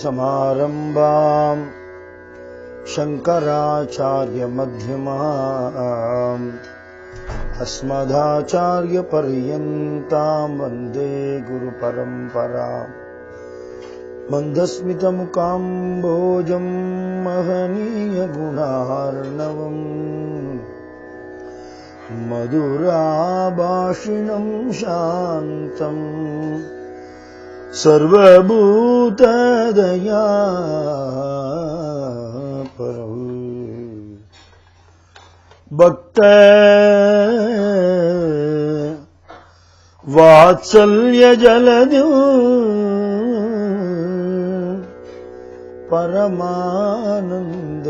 लक्ष्मीनाथसमारम्भाम् शङ्कराचार्यमध्यमाम् अस्मदाचार्यपर्यन्ताम् वन्दे गुरुपरम्पराम् मन्दस्मितमुकाम्बोजम् महनीयगुणार्णवम् मधुराभाषिणम् शान्तम् सर्वभूतदयापरम् भक्त वात्सल्यजलधौ परमानन्द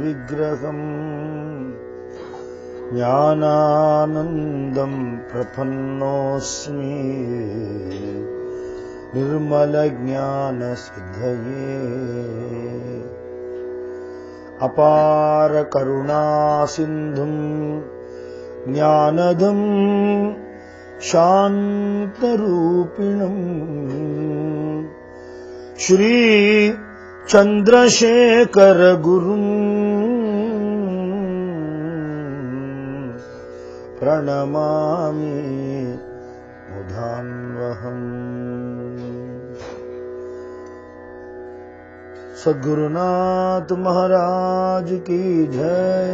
विग्रहम् ज्ञानानन्दम् प्रपन्नोऽस्मि निर्मलज्ञानसिद्धये अपार करुणासिन्धुम् ज्ञानदम् शान्तरूपिणम् श्री चन्द्रशेखर गुरुम् प्रणमामि मुदान्वहम्। सद्गुरुनाथ महाराज की जय।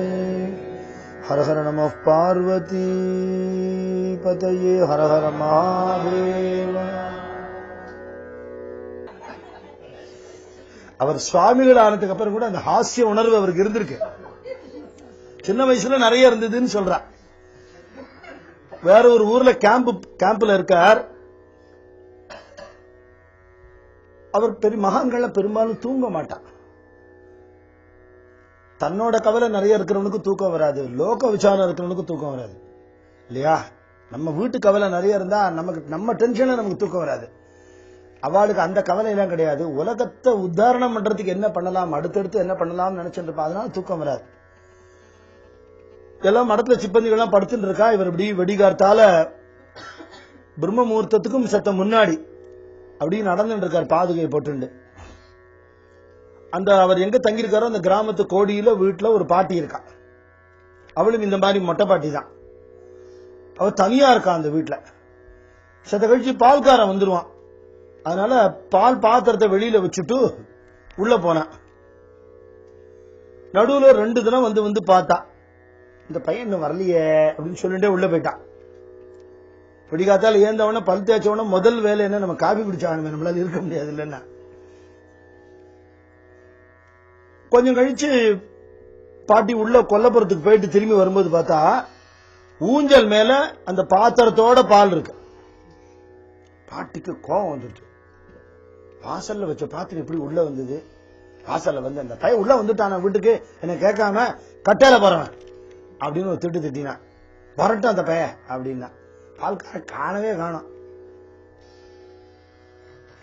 हर हर नमः पार्वती पतये हर हर महादेव। அவர் சுவாமிகள் ஆனதுக்கு அப்புறம் கூட அந்த ஹாஸ்ய உணர்வு அவருக்கு இருந்திருக்கு. சின்ன வயசுல நிறைய இருந்ததுன்னு சொல்றா. வேற ஒரு ஊர்ல கேம்ப்ல இருக்கார். அவர் பெரிய மகான்கள பெரும்பாலும் தூங்க மாட்டார். தன்னோட கவலை நிறைய இருக்கிறவனுக்கு தூக்கம் வராது, லோக விசாரம் இருக்கிறவனுக்கு தூக்கம் வராது இல்லையா? நம்ம வீட்டு கவலை நிறைய இருந்தா நம்ம டென்ஷன்ல நமக்கு தூக்கம் வராது. அவளுக்கு அந்த கவலை எல்லாம் கிடையாது. உலகத்தை உத்தாரணம் பண்றதுக்கு என்ன பண்ணலாம், அடுத்தடுத்து என்ன பண்ணலாம் நினைச்சிட்டு இருப்பா. அதனால தூக்கம் வராது. எல்லாம் மடத்துல சிப்பந்திகள்லாம் படுத்துட்டு இருக்கா. இவர் இப்படி வெடிகார்த்தால பிரம்ம முகூர்த்தத்துக்கும் சத்த முன்னாடி அப்படி நடந்துட்டு இருக்கார் பாதுகையை போட்டு. அந்த அவர் எங்க தங்கியிருக்காரோ அந்த கிராமத்து கோடியில வீட்டுல ஒரு பாட்டி இருக்கா. அவளும் இந்த மாதிரி மொட்டை பாட்டி தான். அவர் தனியா இருக்கா அந்த வீட்டுல. சத்த கழிச்சு பால்காரன் வந்துருவான். அதனால பால் பாத்திரத்தை வெளியில வச்சுட்டு உள்ள போனா. நடுவுல 2 தினம் வந்து பார்த்தா. இந்த பையன் இன்னும் வரலையே அப்படின்னு சொல்லிட்டே உள்ள போயிட்டான். பிடிக்காத்தால ஏந்தவன பல் தேய்ச்சவன முதல் வேலை என்ன, நம்ம காபி குடிச்சானுமே, நம்மளால இருக்க முடியாது இல்லைன்னா. கொஞ்சம் கழிச்சு பாட்டி உள்ள கொல்லப்புறத்துக்கு போயிட்டு திரும்பி வரும்போது பார்த்தா ஊஞ்சல் மேல அந்த பாத்திரத்தோட பால் இருக்கு. பாட்டிக்கு கோபம் வந்துட்டு, வாசல்ல வச்ச பாத்திரம் எப்படி உள்ள வந்தது? வாசல்ல வந்து அந்த பையன் உள்ள வந்துட்டான வீட்டுக்கு, என்ன கேட்காம கட்டையில போறவன் அப்படின்னு ஒரு திட்டு திட்டினா. வரட்டும் அந்த பையன் அப்படின்னா. பால்கார காணவே காணும்.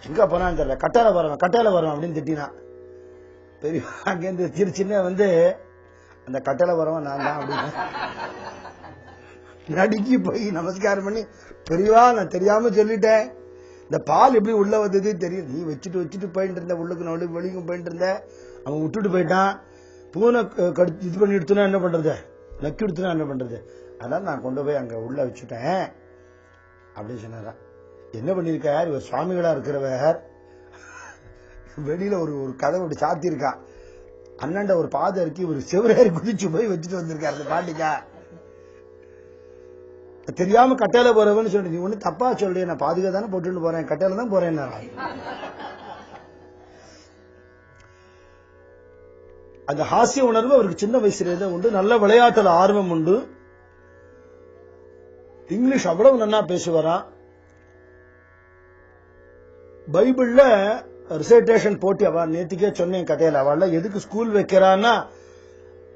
எங்க போனான்னு தெரியல. கட்டையில போறவன் அப்படின்னு திட்டினா. பெரிய அங்கேருந்து சின்ன வந்து அந்த கட்டையில போறவன் நான் தான் அப்படின்னு நடுக்கி போய் நமஸ்காரம் பண்ணி, பெரியவா நான் தெரியாம சொல்லிட்டேன், இந்த பால் எப்படி உள்ள வந்தது தெரியும், நீ வச்சுட்டு போயிட்டு இருந்த, உள்ளுக்கு வெளிக்கும் போயிட்டு இருந்த, அவன் விட்டுட்டு போயிட்டான், பூனை இது பண்ணி எடுத்துனா என்ன பண்றது, நக்கி எடுத்துனா என்ன பண்றது, அதனால நான் கொண்டு போய் அங்க உள்ள வச்சுட்டேன் அப்படின்னு சொன்னாரா. என்ன பண்ணிருக்கார் இவர், சுவாமிகளா இருக்கிறவர் வெளியில ஒரு கதவை அப்படி சாத்தி இருக்கா. அண்ணாண்ட ஒரு பாதை இருக்கு, ஒரு செவரேறி குதிச்சு போய் வச்சுட்டு வந்திருக்காரு அந்த பாட்டிக்கா. தெரியாம கட்டையில போறவன்னு சொல்லி, நீ ஒண்ணு தப்பா சொல்லு, நான் பாதுகா தானே போட்டுட்டு போறேன், கட்டையில தான் போறேன். அந்த ஹாஸ்ய உணர்வு அவருக்கு சின்ன வயசுல உண்டு. நல்ல விளையாட்டுல ஆர்வம் உண்டு. இங்கிலீஷ் அவ்வளவு நல்லா பேசுவாராம். பைபிள்ல ரிசைட்டேஷன் போட்டி அவ நேத்திக்கே சொன்னேன் கதையில. அவள் எதுக்கு ஸ்கூல் வைக்கிறான்னா,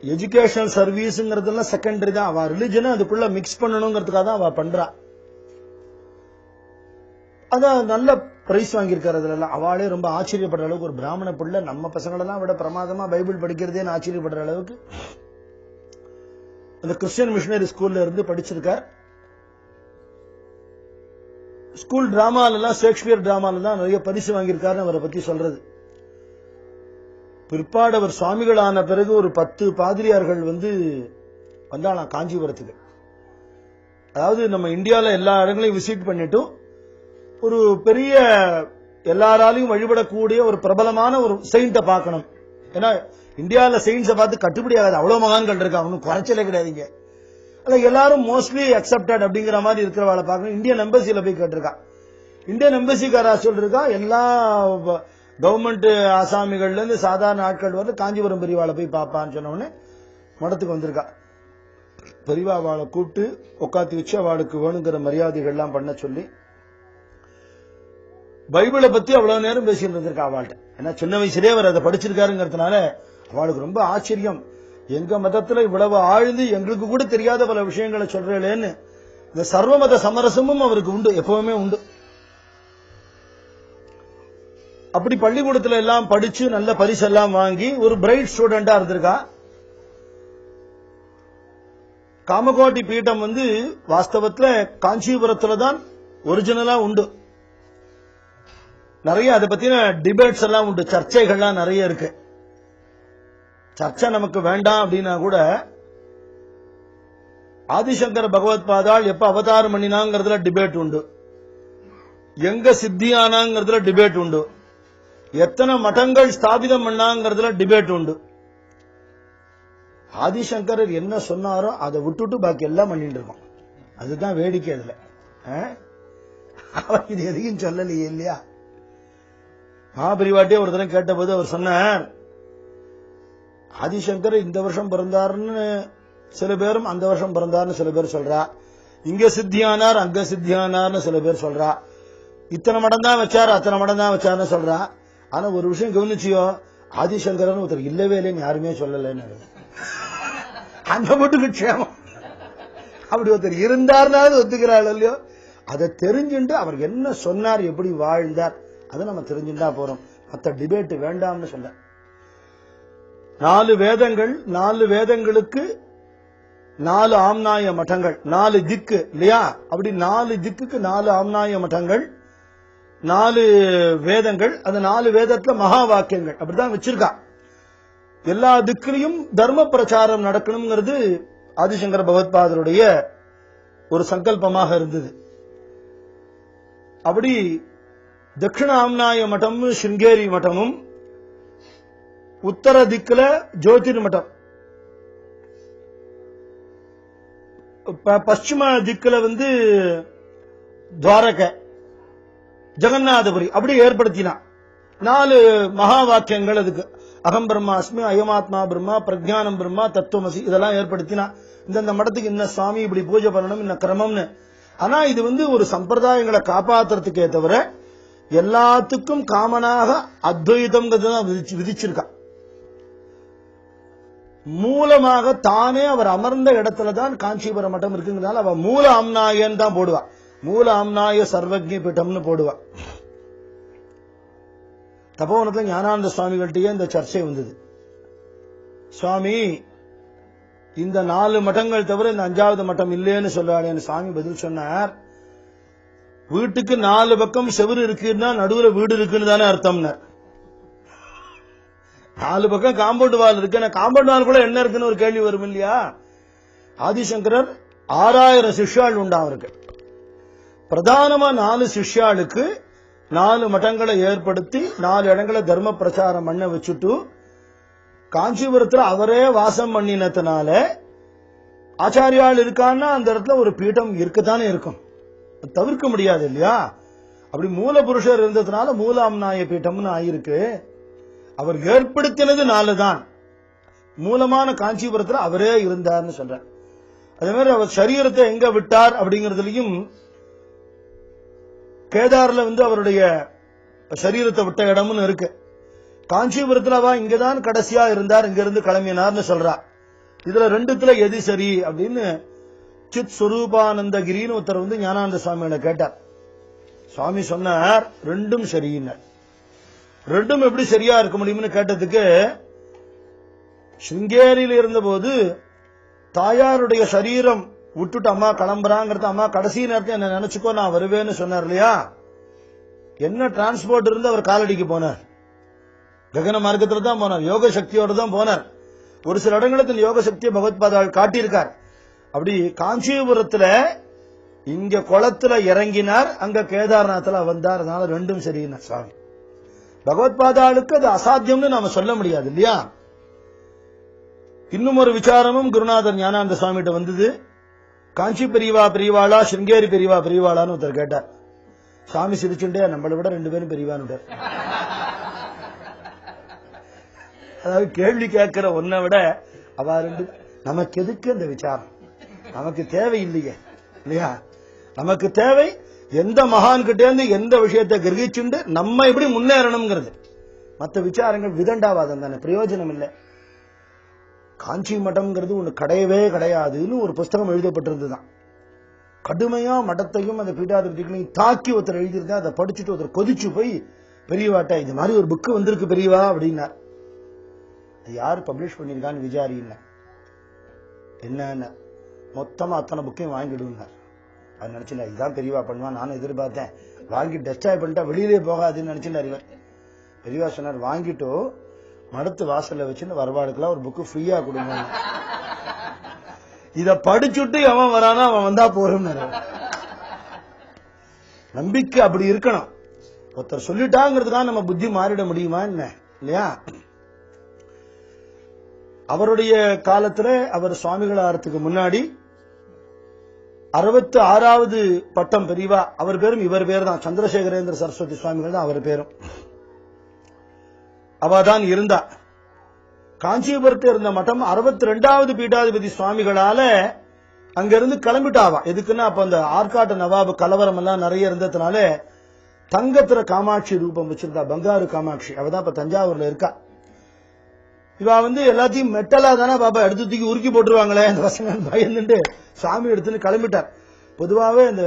எஜுகேஷனல் சர்வீஸ்ங்கிறதுலாம் செகண்டரி தான். அவ ரிலிஜனை அதுக்குள்ள மிக்ஸ் பண்ணணுங்கிறதுக்காக தான் அவ பண்றா. அதான் நல்ல பிரைஸ் வாங்கியிருக்காரு. அதுல அவளே ரொம்ப ஆச்சரியப்படுற அளவுக்கு ஒரு பிராமண பிள்ளை நம்ம பசங்களெல்லாம் விட பிரமாதமா பைபிள் படிக்கிறதேன்னு ஆச்சரியப்படுற அளவுக்கு அந்த கிறிஸ்டியன் மிஷனரி ஸ்கூல்ல இருந்து படிச்சிருக்கார். ஸ்கூல் டிராமால எல்லாம், ஷேக்ஸ்பியர் டிராமால தான் நிறைய பரிசு வாங்கியிருக்காருன்னு அவரை பத்தி சொல்றது. பிற்பாடு அவர் சுவாமிகளான பிறகு ஒரு 10 பாதிரியார்கள் வந்தாலாம் காஞ்சிபுரத்துக்கு. அதாவது நம்ம இந்தியாவில் எல்லா இடங்களையும் விசிட் பண்ணிட்டும் ஒரு பெரிய எல்லாராலையும் வழிபடக்கூடிய ஒரு பிரபலமான ஒரு செயின்ட்டை பார்க்கணும். ஏன்னா இந்தியாவில் செயின்ஸை பார்த்து கட்டுப்படி ஆகாது, அவ்வளவு மகான்கள் இருக்கா, அவனுக்கு குறைச்சலே கிடையாதுங்க. எல்லாரும் மோஸ்ட்லி அக்செப்டட் அப்படிங்கிற மாதிரி இருக்கிறவாளை பார்க்கணும். இந்தியன் எம்பசியில போய் கேட்டிருக்கா. இந்தியன் எம்பசிக்காரா சொல்லிருக்கா, எல்லா கவர்மெண்ட் ஆசாமிகள்ல இருந்து சாதாரண ஆட்கள் காஞ்சிபுரம் பெரியவாளை போய் பார்ப்பான்னு சொன்ன உடனே மடத்துக்கு வந்திருக்கா. பெரியவாளை கூப்பிட்டு உட்காந்து வச்சு அவளுக்கு வேணுங்கிற மரியாதைகள்லாம் பண்ண சொல்லி பைபிளை பத்தி அவ்வளவு நேரம் பேசிட்டு இருந்திருக்கா அவள்கிட்ட. ஏன்னா சின்ன வயசுலேயே அவர் அதை படிச்சிருக்காருங்கிறதுனால அவளுக்கு ரொம்ப ஆச்சரியம். எங்க மதத்துல இவ்வளவு ஆழ்ந்து எங்களுக்கு கூட தெரியாத பல விஷயங்களை சொல்றேன்னு. இந்த சர்வமத சமரசமும் அவருக்கு உண்டு, எப்பவுமே உண்டு. அப்படி பள்ளிக்கூடத்துல எல்லாம் படிச்சு நல்ல பரிசெல்லாம் வாங்கி ஒரு பிரைட் ஸ்டூடெண்டா இருந்திருக்கா. காமகோட்டி பீட்டம் வாஸ்தவத்துல காஞ்சிபுரத்துல தான் ஒரிஜினலா உண்டு. நிறைய அதை பத்தின டிபேட்ஸ் எல்லாம் உண்டு, சர்ச்சைகள்லாம் நிறைய இருக்கு. சர்ச்சை நமக்கு வேண்டாம் அப்படின்னா கூட ஆதிசங்கர பகவத் பாதாள் எப்ப அவதாரம் பண்ணினாங்கிறதுல டிபேட் உண்டு, எங்க சித்தியானாங்கிறதுல டிபேட் உண்டு, எத்தனை மடங்கள் ஸ்தாபிதம் பண்ணாங்கிறதுல டிபேட் உண்டு. ஆதிசங்கரர் என்ன சொன்னாரோ அதை விட்டுட்டு பாக்கி எல்லாம் பண்ணிட்டு இருக்கோம். அதுதான் வேடிக்கை. அதுல அவர் இது எதையும் சொல்லலையே இல்லையா. மகாபரிவாட்டியே ஒரு தினம் கேட்ட போது அவர் சொன்னார், ஆதிசங்கர் இந்த வருஷம் பிறந்தாருன்னு சில பேரும் அந்த வருஷம் பிறந்தார்னு சில பேர் சொல்றா, இங்க சித்தியானார் அங்க சித்தியானார்னு சில பேர் சொல்றா, இத்தனை மடம் தான் வச்சார் அத்தனை மடம் தான் வச்சார்னு சொல்றா. ஆனா ஒரு விஷயம் கவனிச்சியோ, ஆதிசங்கரன் ஒருத்தர் இல்லவே இல்லைன்னு யாருமே சொல்லலன்னு. அந்த மட்டும் க்ஷேமம். அப்படி ஒருத்தர் இருந்தார்னாலும் ஒத்துக்கிறாள் இல்லையோ. அதை தெரிஞ்சுட்டு அவர் என்ன சொன்னார், எப்படி வாழ்ந்தார், அதை நம்ம தெரிஞ்சுட்டா போறோம். மற்ற டிபேட் வேண்டாம்னு சொல்ல. 4 வேதங்கள், 4 வேதங்களுக்கு 4 ஆம்நாய மட்டங்கள், 4 திக்கு இல்லையா. அப்படி 4 திக்குக்கு 4 ஆம்நாய மட்டங்கள், 4 வேதங்கள். அந்த 4 வேதத்துல மகா வாக்கியங்கள் அப்படிதான் வச்சிருக்கா. எல்லா திக்கிலையும் தர்ம பிரச்சாரம் நடக்கணுங்கிறது ஆதிசங்கர பகவத்பாதருடைய ஒரு சங்கல்பமாக இருந்தது. அப்படி தட்சிண ஆம்நாய மட்டமும் சிருங்கேரி மட்டமும், உத்தர திக்குல ஜோதிர் மட்டம், பশ্চিம திக்குல துவாரக, ஜெகநாதபுரி அப்படி ஏற்படுத்தினா 4 மகா வாக்கியங்கள். அதுக்கு அகம் பிரம்மாஸ்மி, அயமாத்மா பிரம்மா, பிரஜானம் பிரம்மா, தத்துவமசி இதெல்லாம் ஏற்படுத்தினா. இந்த மடத்துக்கு இன்ன சுவாமி இப்படி பூஜை பண்ணணும், இன்ன கிரமம்னு. ஆனா இது ஒரு சம்பிரதாயங்களை காப்பாத்துறதுக்கே தவிர எல்லாத்துக்கும் காமனாக அத்வைதம் விதிச்சிருக்கா. மூலமாக தானே அவர் அமர்ந்த இடத்துலதான் காஞ்சிபுரம் மட்டம் இருக்குங்கிறதால அவ மூல ஆம்நாயன் தான் போடுவா. மூல ஆம்நாய சர்வஜ்ஞ பீட்டம்னு போடுவா. தபோவனத்துல ஞானானந்த சுவாமிகள்கிட்டயே இந்த சர்ச்சை வந்தது. சுவாமி, இந்த 4 மட்டங்கள் தவிர இந்த 5வது மட்டம் இல்லைன்னு சொல்றாரு. சுவாமி பதில் சொன்னார், வீட்டுக்கு 4 பக்கம் செவுரு இருக்குன்னா நடுவுல வீடு இருக்குன்னு தானே அர்த்தம். 4 பக்கம் காம்பவுண்ட் வால் இருக்கு, காம்பவுண்ட் வால் கூட என்ன இருக்குன்னு ஒரு கேள்வி வரும் இல்லையா. ஆதிசங்கரர் 6000 சிஷ்யாள் உண்டா அவருக்கு. பிரதானமா 4 சிஷ்யாளுக்கு 4 மட்டங்களை ஏற்படுத்தி 4 இடங்களை தர்ம பிரச்சாரம் பண்ண வச்சுட்டு காஞ்சிபுரத்தில் அவரே வாசம் பண்ணினதுனால ஆச்சாரியால் இருக்கான்னா அந்த இடத்துல ஒரு பீட்டம் இருக்கத்தானே இருக்கும், தவிர்க்க முடியாது இல்லையா. அப்படி மூல புருஷர் இருந்ததுனால மூலாம்நாய பீட்டம்னு ஆயிருக்கு. அவர் ஏற்படுத்தினது 4 தான். மூலமான காஞ்சிபுரத்தில் அவரே இருந்தார்னு சொல்றார். அதே மாதிரி அவர் சரீரத்தை எங்க விட்டார் அப்படிங்கறதுலயும் கேதார்ல அவருடைய சரீரத்தை விட்ட இடம்னு இருக்கு. காஞ்சிபுரத்துல இங்கதான் கடைசியா இருந்தார், இங்க இருந்து கிளம்பினார்னு சொல்றா. இதுல 2த்துல எது சரி அப்படின்னு சித் சுரூபானந்தகிரின்னு ஒருத்தர் ஞானானந்த சுவாமிகளை கேட்டார். சுவாமி சொன்னார், 2ம் சரியினார். 2ம் எப்படி சரியா இருக்க முடியும்னு கேட்டதுக்கு, சிருங்கேரியில் இருந்தபோது தாயாருடைய சரீரம் விட்டுட்டு அம்மா கிளம்புறாங்கிறது, அம்மா கடைசி நேரத்தை என்ன நினைச்சுக்கோ நான் வருவேன்னு சொன்னார் இல்லையா. என்ன டிரான்ஸ்போர்ட் இருந்து அவர் காலடிக்கு போனார். ககன மார்க்கத்துல தான் போனார், யோக சக்தியோட தான் போனார். ஒரு சில இடங்களுக்கு யோக சக்தியை பகவத்பாதாள் காட்டியிருக்கார். அப்படி காஞ்சிபுரத்துல இங்க குளத்துல இறங்கினார், அங்க கேதார்நாத்ல வந்தார். அதனால ரெண்டும் சரியில்லை சுவாமி. பகவத்பாதாளுக்கு அது அசாத்தியம்னு நாம சொல்ல முடியாது இல்லையா? இன்னும் ஒரு விசாரமும் குருநாதர் ஞானானந்த சுவாமிகிட்ட வந்தது. காஞ்சி பெரியவா பெரியவாளா, சிருங்கேரி பெரியவா பெரியவாளான்னு ஒருத்தர் கேட்டார். சாமி சிரிச்சுட்டே, நம்மளை விட 2 பேரும் பெரியவான்னு. அதாவது கேள்வி கேட்கிற ஒன்ன விட அவ 2, நமக்கு எதுக்கு அந்த விசாரம்? நமக்கு தேவை இல்லையே இல்லையா? நமக்கு தேவை எந்த மகான் கிட்டே இருந்து எந்த விஷயத்தை கிரகிச்சுண்டு நம்ம எப்படி முன்னேறணும்ங்கிறது. மற்ற விசாரங்கள் விதண்டாவாதம் தானே, பிரயோஜனம் இல்லை. காஞ்சி மட்டம்ங்கிறது ஒண்ணு கிடையவே கிடையாதுன்னு ஒரு புஸ்தகம் எழுதப்பட்டிருந்துதான். கடுமையா மடத்தையும் அந்த பீட்டாதிபதிகளையும் தாக்கி ஒருத்தர் எழுதியிருந்தா, அதை படிச்சுட்டு ஒருத்தர் கொதிச்சு போய் பெரியவாட்ட இது மாதிரி ஒரு புக்கு வந்திருக்கு பெரியவா அப்படின்னார். அது யாரு பப்ளிஷ் பண்ணிருக்கான்னு விசாரின்னா, என்ன மொத்தமா அத்தனை புக்கையும் வாங்கிடுவார். அது நினைச்சுல இதுதான் பெரியவா பண்ணுவான், நானும் எதிர்பார்த்தேன். வாங்கி டெஸ்டாய் பண்ணிட்டா வெளியிலே போகாதுன்னு நினைச்சுட்டார் இவர். பெரியவா சொன்னார், வாங்கிட்டோ மடத்து வாசல்ல வச்சுன்னு வரவாளுக்கெல்லாம் ஒரு புக்கு ஃப்ரீயா கொடுங்க. இத படிச்சுட்டு எவன் வரானோ அவன் வந்தா போறோம். நம்பிக்கை அப்படி இருக்கணும். ஒருத்தர் சொல்லிட்டாங்கிறதுக்காக நம்ம புத்தி மாறிட முடியுமா என்ன இல்லையா? அவருடைய காலத்துல அவர் சுவாமிகள் ஆறதுக்கு முன்னாடி 66வது பட்டம் பெரியவா. அவர் பேரும் இவர் பேர் தான், சந்திரசேகரேந்திர சரஸ்வதி சுவாமிகள் தான் அவர் பேரும். அவதான் இருந்தா. காஞ்சிபுரத்தில் இருந்த மட்டம் 62வது பீட்டாதிபதி சுவாமிகளால அங்கிருந்து கிளம்பிட்டாவா. எதுக்குன்னா அப்ப அந்த ஆற்காட்டு நவாபு கலவரம் எல்லாம் நிறைய இருந்ததுனால தங்கத்துல காமாட்சி ரூபம் வச்சிருந்தா, பங்காரு காமாட்சி. அவதான் இப்ப தஞ்சாவூர்ல இருக்கா. இவா எல்லாத்தையும் மெட்டலா தானே பாப்பா எடுத்து தூக்கி உருக்கி போட்டுருவாங்களே அந்த பசங்க பயந்துட்டு சாமி எடுத்துன்னு கிளம்பிட்டார். பொதுவாகவே இந்த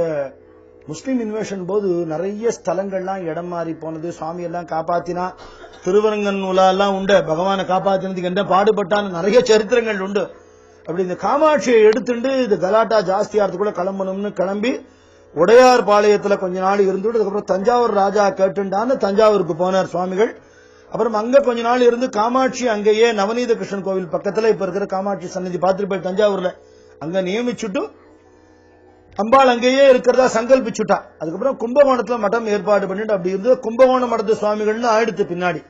முஸ்லீம் இன்வேஷன் போது நிறைய ஸ்தலங்கள்லாம் இடம் மாறி போனது, சுவாமி எல்லாம் காப்பாத்தினா. திருவரங்கன் உலா எல்லாம் உண்டு, பகவானை காப்பாத்தினதுக்கு என்ன பாடுபட்டான்னு நிறைய சரித்திரங்கள் உண்டு. அப்படி இந்த காமாட்சியை எடுத்துட்டு இது கலாட்டா ஜாஸ்தி ஆகிறதுக்குள்ள கிளம்பணும்னு கிளம்பி உடையார் பாளையத்துல கொஞ்ச நாள் இருந்துட்டு அதுக்கப்புறம் தஞ்சாவூர் ராஜா கேட்டுண்டான்னு தஞ்சாவூருக்கு போனார் சுவாமிகள். அப்புறம் அங்க கொஞ்ச நாள் இருந்து காமாட்சி அங்கேயே நவநீத கிருஷ்ணன் கோவில் பக்கத்துல இப்ப இருக்கிற காமாட்சி சன்னதி பார்த்திருப்பேன் தஞ்சாவூர்ல, அங்க நியமிச்சுட்டு அம்பாள் அங்கேயே இருக்கிறதா சங்கல்பிச்சுட்டா. அதுக்கப்புறம் கும்பகோணத்துல மட்டம் ஏற்பாடு பண்ணிட்டு அப்படி இருந்து கும்பகோண மடத்து சுவாமிகள்னு ஆயிடுத்து. பின்னாடி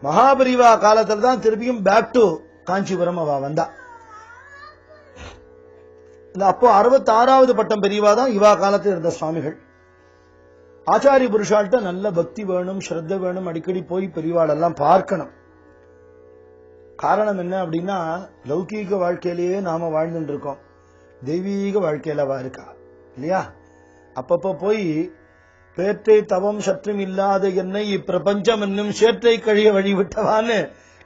மகாபரிவா காலத்துல தான் திருப்பியும் பேக் டு காஞ்சிபுரம் அவ வந்தா. அப்போ 66வது பட்டம் பெரியவா தான் இவா காலத்தில் இருந்த சுவாமிகள். ஆச்சாரிய புருஷால்கிட்ட நல்ல பக்தி வேணும், ஸ்ரத்த வேணும். அடிக்கடி போய் பெரியவாளெல்லாம் பார்க்கணும். காரணம் என்ன அப்படின்னா, லௌகீக வாழ்க்கையிலேயே நாம வாழ்ந்துட்டு இருக்கோம், தெய்வீக வாழ்க்கையில அவ இருக்கா இல்லையா? அப்பப்ப போய் பேற்றை தவம் சற்றும் இல்லாத என்னை இப்பிரபஞ்சம் என்னும் சேற்றை கழிய வழிவிட்டவான்னு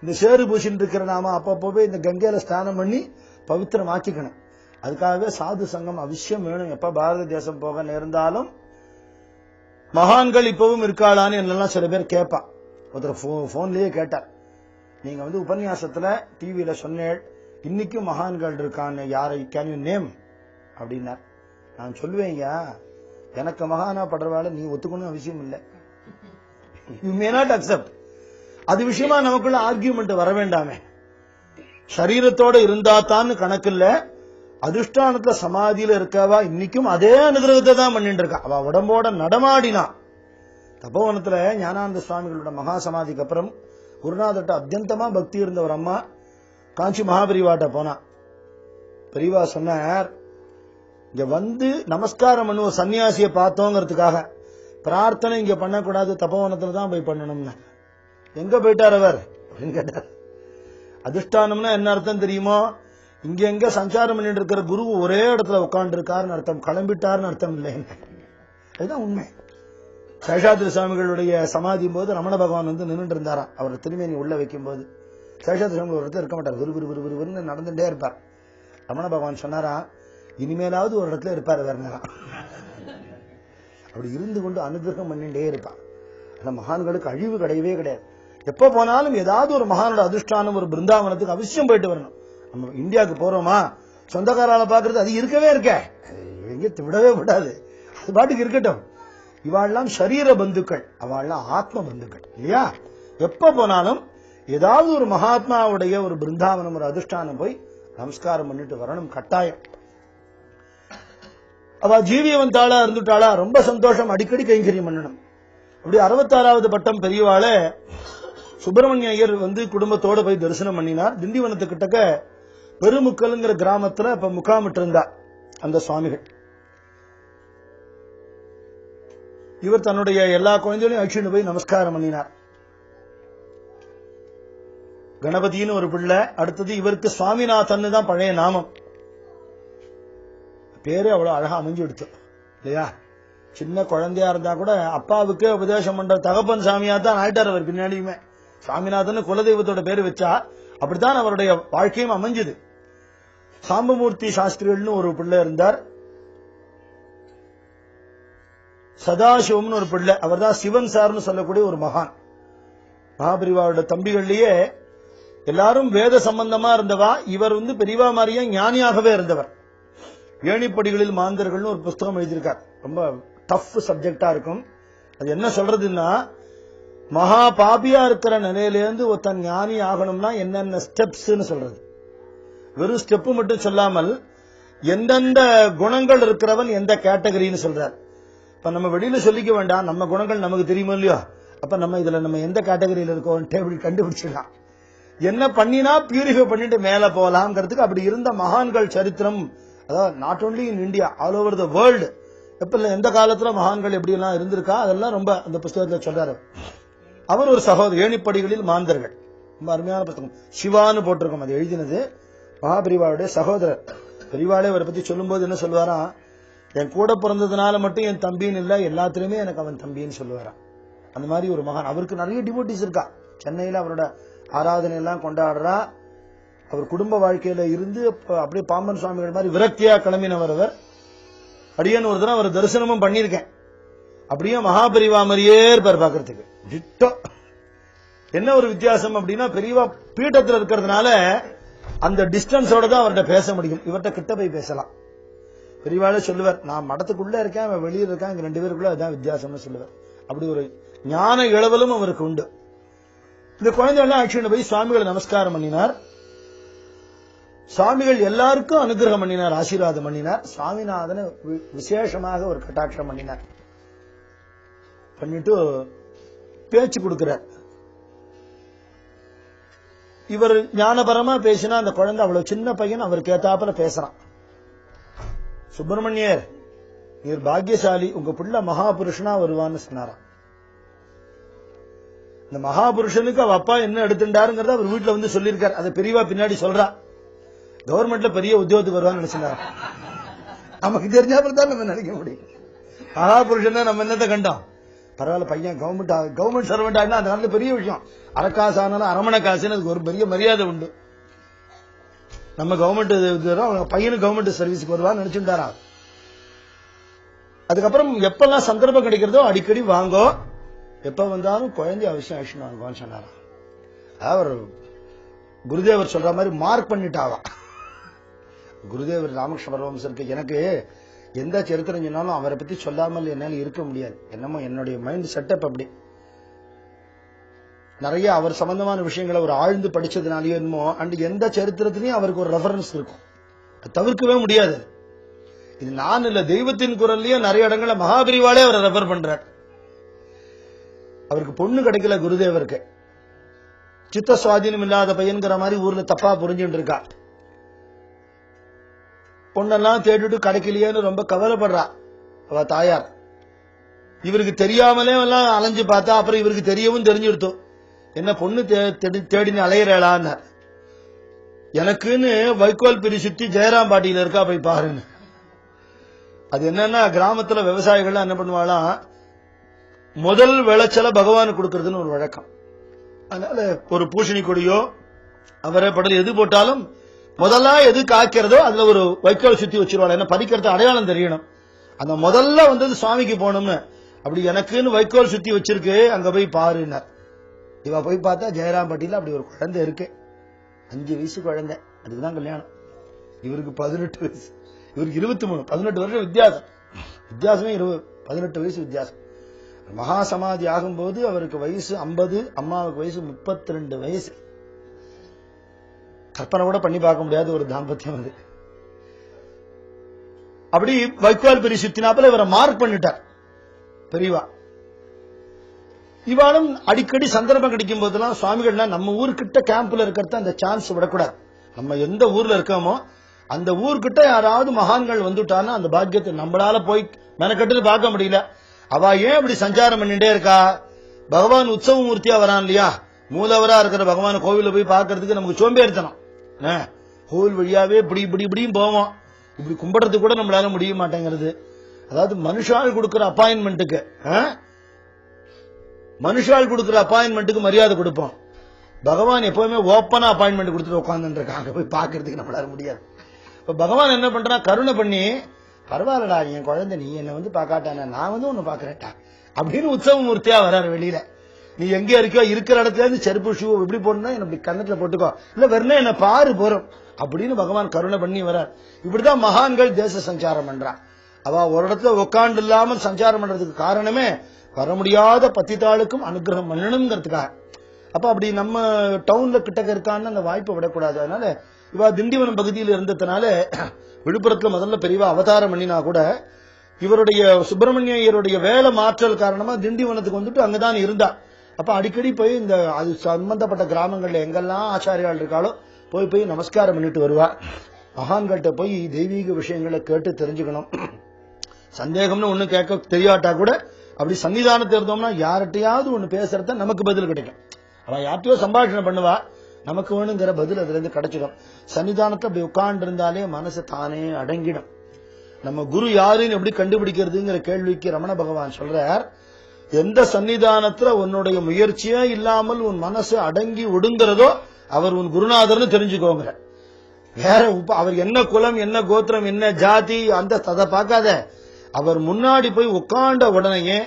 இந்த சேறு பூசின்னு இருக்கிற நாம அப்பப்போ போய் இந்த கங்கையில ஸ்நானம் பண்ணி பவித்திரமாக்கிக்கணும். அதுக்காகவே சாது சங்கம் அவசியம் வேணும். எப்ப பாரத தேசம் போக நேர்ந்தாலும் மகான்கள் இப்பவும் இருக்காளான்னு என்னெல்லாம் சில பேர் கேட்பா. ஒருத்தர் போன்லயே கேட்டார், நீங்க உபன்யாசத்துல டிவியில சொன்னேன் இன்னைக்கும் மகான்கள் இருக்கான்னு, யாரை கேன் யூ நேம் அப்படின்னார். நான் சொல்லுவேங்க, எனக்கு மகானா படுறவாள் நீ ஒத்துக்கணும் அவசியம் இல்லை. You may not accept. அது விஷயமா நமக்குள்ள ஆர்கியூமெண்ட் வர வேண்டாமே. சரீரத்தோட இருந்தா தான் கணக்கு இல்ல, அதிஷ்டானத்துல சமாதியில இருக்கவா இன்னைக்கும் அதே அனுகிரகத்தை தான் பண்ணிட்டு இருக்கா. அவ உடம்போட நடமாடினா. தபோவனத்துல ஞானானந்த சுவாமிகளோட மகா சமாதிக்கு அப்புறம் குருநாதர்கிட்ட அத்தியந்தமா பக்தி இருந்த ஒரு அம்மா காஞ்சி மகாபரிவாட்ட போனா. பெரியவா சொன்னார், இங்க நமஸ்காரம் பண்ணுவோம் சன்னியாசியை பார்த்தோங்கிறதுக்காக, பிரார்த்தனை இங்க பண்ணக்கூடாது, தபோவனத்துல தான் போய் பண்ணணும்னு. எங்க போயிட்டார் அவர் அப்படின்னு கேட்டார். அதிஷ்டானம்னா என்ன அர்த்தம் தெரியுமோ? இங்க எங்க சஞ்சாரம் பண்ணிட்டு இருக்கிற குரு ஒரே இடத்துல உட்கார்ந்து இருக்காருன்னு அர்த்தம், கிளம்பிட்டாருன்னு அர்த்தம் இல்லை. அதுதான் உண்மை. சேஷாத்ரி சுவாமிகளுடைய சமாதியும் போது ரமண பகவான் நின்றுட்டு இருந்தாராம். அவர் திருமேனி உள்ள வைக்கும் போது சேஷாத்ரி சுவாமி ஒரு இடத்துல இருக்க மாட்டார், விறுவிறுன்னு நடந்துட்டே இருப்பார். ரமண பகவான் சொன்னாரா, இனிமேலாவது ஒரு இடத்துல இருப்பார் வேற நேரம். அப்படி இருந்து கொண்டு அனுகிரகம் பண்ணிட்டே இருப்பார். அந்த மகான்களுக்கு அழிவு கிடையவே கிடையாது. எப்ப போனாலும் ஏதாவது ஒரு மகானோட அதிஷ்டானம் ஒரு பிருந்தாவனத்துக்கு அவசியம் போயிட்டு வரணும். நம்ம இந்தியாவுக்கு போறோமா, சொந்தக்காரால பாக்குறது அது இருக்கவே இருக்க, எங்க விடவே விடாது, அது பாட்டுக்கு இருக்கட்டும். இவாள்லாம் சரீர பந்துக்கள், அவள்லாம் ஆத்ம பந்துக்கள் இல்லையா? எப்ப போனாலும் ஏதாவது ஒரு மகாத்மாவுடைய ஒரு பிருந்தாவனம் ஒரு அதிஷ்டானம் போய் நமஸ்காரம் பண்ணிட்டு வரணும் கட்டாயம். அவ ஜீவியவந்தாளா இருந்துட்டாளா ரொம்ப சந்தோஷம், அடிக்கடி கைங்கரியம் பண்ணணும். அப்படி 66வது பட்டம் பெரியவாள சுப்பிரமணிய ஐயர் குடும்பத்தோட போய் தரிசனம் பண்ணினார். திண்டிவனத்துக்கிட்டக்க பெருமுக்கல்ங்கிற கிராமத்துல இப்ப முகாமிட்டு இருந்தார் அந்த சுவாமிகள். இவர் தன்னுடைய எல்லா குழந்தைகளையும் அழிச்சுட்டு போய் நமஸ்காரம் பண்ணினார். கணபதினு ஒரு பிள்ளை, அடுத்தது இவருக்கு சுவாமிநாதன் தான் பழைய நாமம். பேரு அவ்வளவு அழகா அமைஞ்சு எடுத்து இல்லையா. சின்ன குழந்தையா இருந்தா கூட அப்பாவுக்கே உபதேசம் பண்ற தகப்பன் சாமியா தான் ஆயிட்டார் அவர். பின்னாடியுமே சுவாமிநாதன் குலதெய்வத்தோட பேரு வச்சா அப்படித்தான் அவருடைய வாழ்க்கையும் அமைஞ்சது. சாம்பமூர்த்தி சாஸ்திரிகள்னு ஒரு பிள்ளை இருந்தார். சதாசிவம்னு ஒரு பிள்ளை, அவர் தான் சிவன் சார்னு சொல்லக்கூடிய ஒரு மகான். மகாபரிவாவோட தம்பிகள்லயே எல்லாரும் வேத சம்பந்தமா இருந்தவா. இவர் பெரியவா மாதிரியே ஞானியாகவே இருந்தவர். ஏணிப்படிகளில் மாந்தர்கள்னு ஒரு புஸ்தகம் எழுதியிருக்கார். ரொம்ப டஃப் சப்ஜெக்டா இருக்கும். அது என்ன சொல்றதுன்னா, மகா பாபியா இருக்கிற நிலையிலேருந்து ஒருத்தன் ஞானி ஆகணும்னா என்னென்ன ஸ்டெப்ஸ் சொல்றது. வெறும் ஸ்டெப் மட்டும் சொல்லாமல் எந்தெந்த குணங்கள் இருக்கிறவன் எந்த கேட்டகரின்னு சொல்றார். இப்ப நம்ம வெளியில சொல்லிக்க வேண்டாம், நம்ம குணங்கள் நமக்கு தெரியுமோ இல்லையோ. அப்ப நம்ம இதுல நம்ம எந்த கேட்டகரியில இருக்கோம் டேபிள் கண்டுபிடிச்சிடலாம். என்ன பண்ணினா பியூரிஃபை பண்ணிட்டு மேல போலாம்ங்கிறதுக்கு அப்படி இருந்த மகான்கள் சரித்திரம், அதாவது not only in India, all over the world. எப்ப எந்த காலத்துல மகான்கள் எப்படி எல்லாம் இருந்திருக்கா அதெல்லாம் ரொம்ப அந்த புஸ்தகத்துல சொல்றாரு. அவர் ஒரு சகோதரர், ஏணிப்படிகளில் மாந்தர்கள், ரொம்ப அருமையான புத்தகம். சிவான்னு போட்டிருக்கோம், அது எழுதினது மகாபரிவாவுடைய சகோதரர். பெரியவாளே அவரை பத்தி சொல்லும் போது என்ன சொல்லுவாராம், என் கூட பிறந்ததுனால மட்டும் என் தம்பின்னு இல்ல, எல்லாத்திலுமே எனக்கு அவன் தம்பின்னு சொல்லுவாராம். அந்த மாதிரி ஒரு மகான். அவருக்கு நிறைய டிவோட்டிஸ் இருக்கா. சென்னையில அவரோட ஆராதனை எல்லாம் கொண்டாடுறா. அவர் குடும்ப வாழ்க்கையில இருந்து அப்படியே பாம்பன் சுவாமிகள் மாதிரி விரக்தியா கிளம்பினவர் அவர். அடியன் ஒரு தடவை அவர் தரிசனமும் பண்ணிருக்கேன். அப்படியே மகாபரிவா மாதிரியே இருப்பார் பாக்குறதுக்கு. டிட்டோ. என்ன ஒரு வித்தியாசம் அப்படின்னா, பெரியவா பீட்டத்தில் இருக்கிறதுனால அந்த டிஸ்டன்ஸோட தான் அவர்கிட்ட பேச முடியும். இவர்கிட்ட கிட்ட போய் பேசலாம். பெரியவாளே சொல்லுவார், நான் மடத்துக்குள்ள இருக்கேன், அவன் வெளியில் இருக்கான், இங்க 2 பேருக்குள்ள அதுதான் வித்தியாசம்னு சொல்லுவார். அப்படி ஒரு ஞான இளவலும் அவருக்கு உண்டு. இந்த குழந்தைகள்லாம் ஆக்சுவலி போய் சுவாமிகளை நமஸ்காரம் பண்ணினார். சுவாமிகள் எல்லாருக்கும் அனுகிரகம் பண்ணினார், ஆசீர்வாதம் பண்ணினார். சுவாமிநாதனை விசேஷமாக ஒரு கட்டாட்சம் பண்ணினார். பண்ணிட்டு பேச்சு கொடுக்கிறார். இவர் ஞானபரமா பேசினா அந்த குழந்தை, அவ்வளவு சின்ன பையன், அவருக்கு ஏத்தாப்புல பேசுறான். சுப்பிரமணியர், நீர் பாக்கியசாலி, உங்க பிள்ளை மகாபுருஷனா வருவான்னு சொன்னாராம். இந்த மகாபுருஷனுக்கு அவ அப்பா என்ன எடுத்துட்டாருங்கிறத அவர் வீட்டுல சொல்லியிருக்காரு. அதை பெரியவா பின்னாடி சொல்றா. கவர்மெண்ட்ல பெரிய உத்தியோகத்துக்கு வருவான்னு நினைச்சிருந்தாரு. நமக்கு தெரிஞ்சாப்புல தான் நம்ம நினைக்க முடியும். மகாபுருஷன் நம்ம என்னத்தை கண்டோம். பரவாயில்ல, பையன் கவர்மெண்ட் சர்வெண்ட் ஆகினா அந்த காலத்துல பெரிய விஷயம். அரக்காசு ஆனாலும் அரமண காசுன்னு அதுக்கு ஒரு பெரிய மரியாதை உண்டு. நம்ம கவர்மெண்ட் பையனுக்கு கவர்மெண்ட் சர்வீஸ்க்கு வருவான்னு நினைச்சுட்டாரா. அதுக்கப்புறம் எப்பெல்லாம் சந்தர்ப்பம் கிடைக்கிறதோ அடிக்கடி வாங்கோ, எப்ப வந்தாலும் குழந்தை அவசியம் அழிச்சுன்னு வாங்குவான்னு சொன்னாராம். அவர் குருதேவர் சொல்ற மாதிரி மார்க் பண்ணிட்டாவா. குருதேவர் ராமகிருஷ்ண பரமஹம்சருக்கு எனக்கு எந்த சரித்திரம் சொன்னாலும் அவரை பத்தி சொல்லாமல் என்னால இருக்க முடியாது. என்னமோ என்னுடைய மைண்ட் செட்டப் அப்படி. நிறைய அவர் சம்பந்தமான விஷயங்களை அவர் ஆழ்ந்து படிச்சதுனாலயோ என்னமோ, அண்ட் எந்த சரித்திரத்திலையும் அவருக்கு ஒரு ரெஃபரன்ஸ் இருக்கும், தவிர்க்கவே முடியாது. இது நான் இல்ல, தெய்வத்தின் குரல்லயே நிறைய இடங்கள்ல மகாபரிவாலே அவரை ரெஃபர் பண்றார். அவருக்கு பொண்ணு கிடைக்கல குருதேவருக்கு. சித்த சுவாதீனம் இல்லாத பையன்கிற மாதிரி ஊர்ல தப்பா புரிஞ்சுட்டு இருக்கா. பொண்ணெல்லாம் தேடிட்டு கிடைக்கலையேன்னு ரொம்ப கவலைப்படுறா அவ தாயார். இவருக்கு தெரியாமலே எல்லாம் அலைஞ்சு பார்த்தா, அப்புறம் இவருக்கு தெரியவும் தெரிஞ்சுடுத்தோம். என்ன பொண்ணு தேடின்னு அலையிறாளான்னு. எனக்குன்னு வைக்கோல் பிரி சுத்தி ஜெயராம் பாட்டியில இருக்கா, போய் பாருன்னு. அது என்னன்னா, கிராமத்துல விவசாயிகள் என்ன பண்ணுவாளாம், முதல் விளைச்சலை பகவானுக்கு கொடுக்கறதுன்னு ஒரு வழக்கம். அதனால ஒரு பூசணி கொடியோ அவரை படல் எது போட்டாலும் முதல்ல எது காய்க்கிறதோ அதுல ஒரு வைக்கோல் சுத்தி வச்சிருவாங்க. என்ன பறிக்கிறது அடையாளம் தெரியணும். அந்த முதல்ல சுவாமிக்கு போகணும்னு. அப்படி எனக்குன்னு வைக்கோல் சுத்தி வச்சிருக்கு, அங்க போய் பாருன்னார். இவ போய் பார்த்தா ஜெயராம் பட்டியில அப்படி ஒரு குழந்தை இருக்கு. 5 வயசு குழந்தை. அதுக்குதான் கல்யாணம். இவருக்கு 18 வயசு, இவருக்கு 23. 18 வருஷம் வித்தியாசம். வித்தியாசமே 18 வயசு வித்தியாசம். மகா சமாதி ஆகும்போது அவருக்கு வயசு 50, அம்மாவுக்கு வயசு 32 வயசு. கற்பனை கூட பண்ணி பார்க்க முடியாத ஒரு தாம்பத்தியம் அது. அப்படி வைக்கோல் பெரிய சுத்தினாப்புல இவரை மார்க் பண்ணிட்டார் பெரியவா. இவாளும் அடிக்கடி சந்தர்ப்பம் கிடைக்கும் போதெல்லாம் சுவாமிகள்னா நம்ம ஊர்கிட்ட கேம்ப்ல இருக்கிறத அந்த சான்ஸ் விடக்கூடாது. நம்ம எந்த ஊர்ல இருக்கோமோ அந்த ஊர்கிட்ட யாராவது மகான்கள் வந்துட்டான்னா அந்த பாக்கியத்தை நம்மளால போய் மெனக்கட்டு பார்க்க முடியல. அவ ஏன் இப்படி சஞ்சாரம் பண்ணிட்டே இருக்கா? பகவான் உற்சவ மூர்த்தியா வரான் இல்லையா? மூலவரா இருக்கிற பகவான் கோவில போய் பார்க்கறதுக்கு நமக்கு சோம்பேறித்தனம். கோவில் வழியாவே இப்படி இப்படி இப்படியும் போவோம். இப்படி கும்பிடுறதுக்கு கூட நம்மளால முடிய மாட்டேங்கிறது. அதாவது மனுஷால் கொடுக்கிற அப்பாயின்மெண்ட்டுக்கு மரியாதை கொடுப்போம். பகவான் எப்பவுமே ஓப்பனா அப்பாயின்மெண்ட் கொடுத்துட்டு உட்கார்ந்து இருக்காங்க, போய் பார்க்கறதுக்கு நம்மளால முடியாது. இப்ப பகவான் என்ன பண்றா, கருணை பண்ணி பரவாயில்லடா என் குழந்தை நீ என்ன வந்து பாக்காட்டான நான் வந்து உன்னை பாக்குறேன்டா அப்படின்னு உற்சவ மூர்த்தியா வர்றாரு வெளியில. நீ எங்க இருக்கோ இருக்கிற இடத்துல இருந்து செருப்பு ஷூ எப்படி போடணும் என்ன இப்படி கண்ணத்துல போட்டுக்கோ, இல்ல வெறும் என்ன பாரு போறோம் அப்படின்னு பகவான் கருணை பண்ணி வர்றார். இப்படிதான் மகான்கள் தேச சஞ்சாரம் பண்றான். அவ ஒரு இடத்துல உட்காந்து இல்லாமல் சஞ்சாரம் பண்றதுக்கு காரணமே வர முடியாத பத்திதாளுக்கும் அனுகிரகம் பண்ணணுங்கிறதுக்காக. அப்ப அப்படி நம்ம டவுன்ல கிட்டக்க இருக்கான்னு அந்த வாய்ப்பை விடக்கூடாது. அதனால இவா திண்டிவனம் பகுதியில் இருந்ததுனால விழுப்புரத்துல முதல்ல பெரியவா அவதாரம் பண்ணினா கூட இவருடைய சுப்பிரமணியருடைய வேலை மாற்றல் காரணமா திண்டிவனத்துக்கு வந்துட்டு அங்கதான் இருந்தா. அப்ப அடிக்கடி போய் இந்த அது சம்பந்தப்பட்ட கிராமங்கள்ல எங்கெல்லாம் ஆச்சாரியால் இருக்காளோ போய் போய் நமஸ்காரம் பண்ணிட்டு வருவா. மகான்கள்ட்ட போய் தெய்வீக விஷயங்களை கேட்டு தெரிஞ்சுக்கணும். சந்தேகம்னு ஒண்ணு கேட்க தெரியாட்டா கூட அப்படி சன்னிதானத்தை இருந்தோம்னா யார்கிட்டையாவது ஒண்ணு பேசுறத நமக்கு பதில் கிடைக்கும். அவன் யார்ட்டையோ சம்பாஷணை பண்ணுவா, நமக்கு வேணுங்கிற பதில் அதுல இருந்து கிடைச்சிடும். சன்னிதானத்தை அப்படி உட்கார்ந்து இருந்தாலே மனசு தானே அடங்கிடும். நம்ம குரு யாருன்னு எப்படி கண்டுபிடிக்கிறதுங்கிற கேள்விக்கு ரமண பகவான் சொல்றார், எந்த சன்னிதானத்துல உன்னுடைய முயற்சியே இல்லாமல் உன் மனசு அடங்கி ஒடுங்கிறதோ அவர் உன் குருநாதர்னு தெரிஞ்சுக்கோங்க. வேற அவர் என்ன குலம் என்ன கோத்திரம் என்ன ஜாதி அந்த அதை பார்க்காத, அவர் முன்னாடி போய் உட்கார்ந்த உடனேயே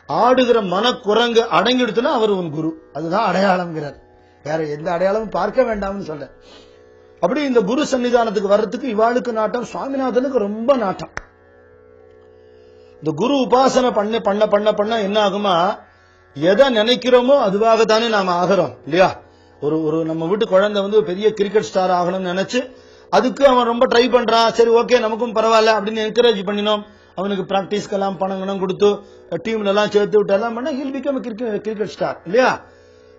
ஆடுகிற மனக்குரங்கு அடங்கிடுத்துனா அவர் உன் குரு. அதுதான் அடையாளம்ங்கிறார். வேற எந்த அடையாளமும் பார்க்க வேண்டாம்னு சொல்ற. அப்படி இந்த குரு சன்னிதானத்துக்கு வர்றதுக்கு இவாளுக்கு நாட்டம், சுவாமிநாதனுக்கு ரொம்ப நாட்டம். இந்த குரு உபாசனை பண்ண பண்ண பண்ண பண்ண என்ன ஆகுமா, எதை நினைக்கிறோமோ அதுவாகத்தானே நாம ஆகிறோம் இல்லையா? ஒரு நம்ம வீட்டு குழந்தை வந்து பெரிய கிரிக்கெட் ஸ்டார் ஆகணும்னு நினைச்சு அதுக்கு அவன் ரொம்ப ட்ரை பண்றான். சரி ஓகே நமக்கும் பரவாயில்ல அப்படின்னு என்கரேஜ் பண்ணினோம். அவனுக்கு பிராக்டிஸ்க்கெல்லாம் பணம் கொடுத்து டீம்ல எல்லாம் சேர்த்து விட்டு எல்லாம் பண்ண ஹில் பிகம் கிரிக்கெட் ஸ்டார் இல்லையா?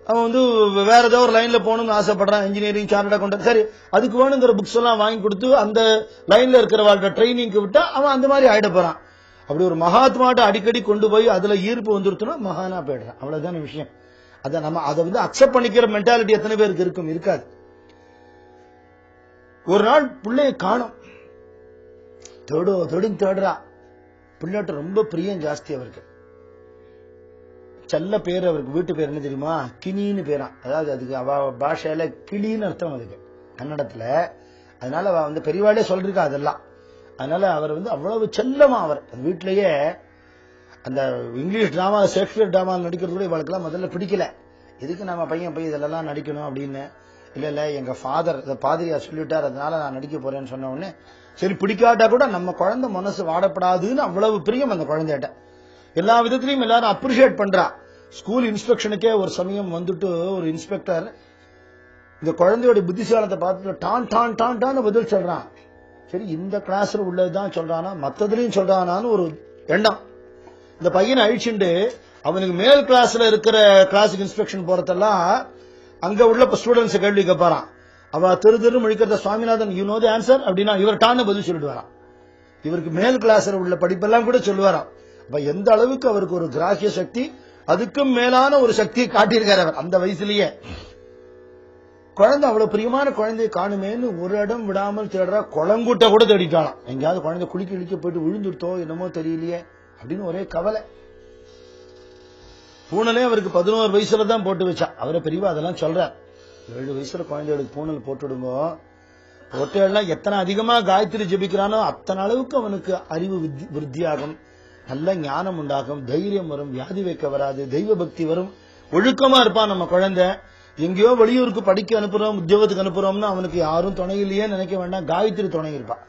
அவன் வந்து வேற ஏதோ ஒரு லைன்ல போகணும்னு ஆசைப்படுறான், இன்ஜினியரிங் சார்ட் அக்கௌண்ட். சரி அதுக்கு வேணுங்கிற புக்ஸ் எல்லாம் வாங்கி கொடுத்து அந்த லைன்ல இருக்கிறவாழ்கிட்ட ட்ரைனிங்க்கு விட்டா அவன் அந்த மாதிரி ஆயிட போறான். அப்படி ஒரு மகாத்மாட்ட அடிக்கடி கொண்டு போய் அதுல ஈர்ப்பு வந்துருச்சுன்னா மகானா போயிடுறான். அவ்வளவுதான விஷயம். அதை நம்ம அதை வந்து அக்செப்ட் பண்ணிக்கிற மென்டாலிட்டி எத்தனை பேருக்கு இருக்கும்? இருக்காது. ஒரு நாள் பிள்ளைய காணும், தேடுறா. பிள்ளைகிட்ட ரொம்ப பிரியம் ஜாஸ்தி அவருக்கு. செல்ல பேர் அவருக்கு வீட்டு பேர் என்ன தெரியுமா? கிணின்னு பேரா. அதாவது அதுக்கு அவ பாஷையில கிளின்னு அர்த்தம் அதுக்கு கன்னடத்துல. அதனால அவ வந்து பெரியவாளே சொல்றா அதெல்லாம். அதனால அவர் வந்து அவ்வளவு செல்லமா அவர் வீட்டிலேயே அந்த இங்கிலீஷ் டிராமா ஷேக்ஸ்பியர் டிராமா நடிக்கிறது கூட இவளுக்கெல்லாம் முதல்ல பிடிக்கல. எதுக்கு நம்ம பையன் போய் இதெல்லாம் நடிக்கணும் அப்படின்னு. இல்ல எங்க ஃபாதர் பாதிரியார் சொல்லிட்டார் அதனால நான் நடிக்க போறேன்னு சொன்ன உடனே சரி பிடிக்காட்டா கூட நம்ம குழந்தை மனசு வாடப்படாதுன்னு அவ்வளவு பிரியம் அந்த குழந்தைகிட்ட. எல்லா விதத்திலையும் எல்லாரும் அப்ரிஷியேட் பண்றா. ஸ்கூல் இன்ஸ்பெக்ஷனுக்கே ஒரு சமயம் வந்துட்டு ஒரு இன்ஸ்பெக்டர் இந்த குழந்தையோட புத்திசாலத்தை பார்த்துட்டு டான் டான் டான் டான் பதில் சொல்றான். சரி இந்த கிளாஸ்ல உள்ளதுதான் சொல்றானா மத்ததுலயும் சொல்றானான்னு ஒரு எண்ணம். இந்த பையனை அழிச்சுண்டு அவனுக்கு மேல் கிளாஸ்ல இருக்கிற கிளாஸுக்கு இன்ஸ்பெக்ஷன் போறதெல்லாம் அங்க உள்ள ஸ்டூடெண்ட்ஸ் கேள்வி கேட்பாரான். அவ திரு முழிக்கிறத Swaminathan you know the answer அப்படின்னா இவர் டான்னு பதில் சொல்லிட்டு வரான். இவருக்கு மேல் கிளாஸ்ல உள்ள படிப்பெல்லாம் கூட சொல்லுவாராம். அப்ப எந்த அளவுக்கு அவருக்கு ஒரு கிராஹ்ய சக்தி, அதுக்கும் மேலான ஒரு சக்தியை காட்டியிருக்காரு அவர் அந்த வயசுலயே. குழந்தை அவ்வளவு பிரியமான குழந்தைய காணுமேன்னு ஒரு இடம் விடாமல் தேடுறா. குளங்கூட்ட கூட தேடிட்டாலாம். எங்கேயாவது குழந்தை குளிக்க போயிட்டு விழுந்துட்டோ என்னமோ தெரியலையே அப்படின்னு ஒரே கவலை. பூனலே அவருக்கு 11 வயசுல தான் போட்டு வச்சா. அவரை பெரியவா அதெல்லாம் சொல்றார். 7 வயசுல குழந்தைகளுக்கு பூனல் போட்டுடுங்க. போட்டெல்லாம் எத்தனை அதிகமா காயத்ரி ஜபிக்கிறானோ அத்தனை அளவுக்கு அவனுக்கு அறிவு விருத்தியாகும், நல்ல ஞானம் உண்டாகும், தைரியம் வரும், வியாதி வைக்க வராது, தெய்வ பக்தி வரும், ஒழுக்கமா இருப்பான் நம்ம குழந்தை. எங்கேயோ வெளியூருக்கு படிக்க அனுப்புறோம் உத்தியோகத்துக்கு அனுப்புறோம்னா அவனுக்கு யாரும் துணை இல்லையே நினைக்க வேண்டாம், காயத்ரி துணை இருப்பான்